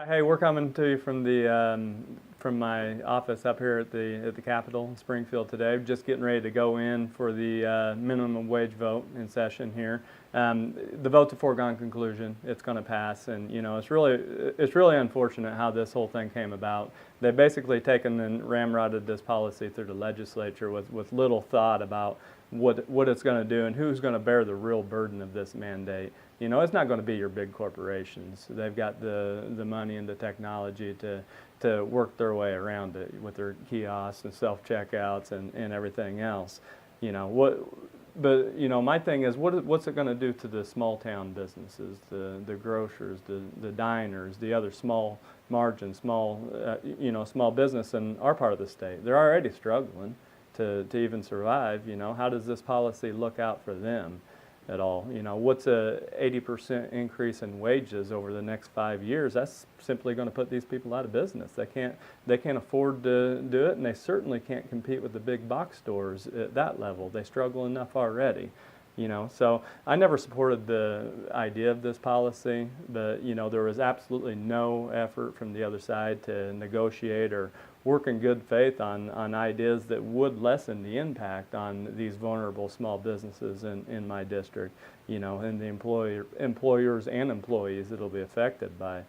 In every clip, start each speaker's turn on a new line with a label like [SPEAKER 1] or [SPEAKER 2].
[SPEAKER 1] Hey, we're coming to you from the from my office up here at the Capitol in Springfield today. Just getting ready to go in for the minimum wage vote in session here. The vote's a foregone conclusion. It's going to pass, and it's really unfortunate how this whole thing came about. They've basically taken and ramrodded this policy through the legislature with little thought about what it's going to do and who's going to bear the real burden of this mandate. It's not going to be your big corporations. They've got the money and the technology to work their way around it with their kiosks and self-checkouts and everything else. But my thing is, what's it going to do to the small town businesses, the grocers, the diners, the other small margin, small business in our part of the state? They're already struggling to even survive. How does this policy look out for them at all? What's a 80% increase in wages over the next 5 years? That's simply going to put these people out of business. They can't afford to do it, and they certainly can't compete with the big box stores at that level. They struggle enough already. So I never supported the idea of this policy, but there was absolutely no effort from the other side to negotiate or work in good faith on ideas that would lessen the impact on these vulnerable small businesses in my district, and the employers and employees that'll be affected by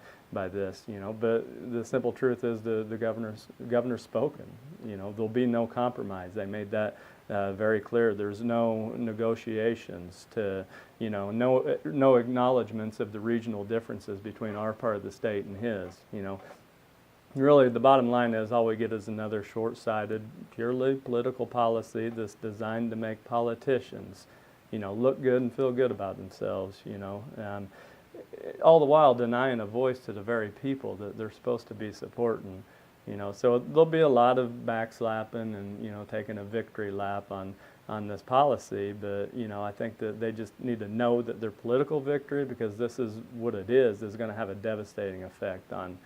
[SPEAKER 1] this, But the simple truth is the governor's spoken. There'll be no compromise. They made that very clear. There's no negotiations no acknowledgments of the regional differences between our part of the state and his. Really, the bottom line is all we get is another short-sighted, purely political policy that's designed to make politicians, look good and feel good about themselves, all the while denying a voice to the very people that they're supposed to be supporting. So there'll be a lot of backslapping and taking a victory lap on this policy, but I think that they just need to know that their political victory, because this is what it is going to have a devastating effect on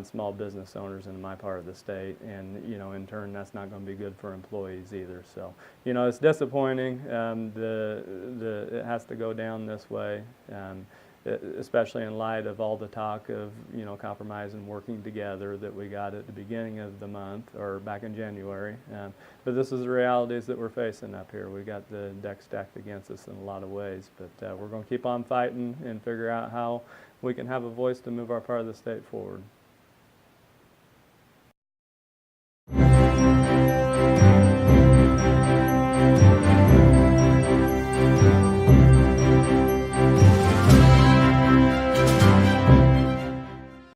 [SPEAKER 1] small business owners in my part of the state, and in turn that's not going to be good for employees either. So it's disappointing. It has to go down this way. Especially in light of all the talk of compromise and working together that we got at the beginning of the month or back in January. But this is the realities that we're facing up here. We got the deck stacked against us in a lot of ways, but we're going to keep on fighting and figure out how we can have a voice to move our part of the state forward.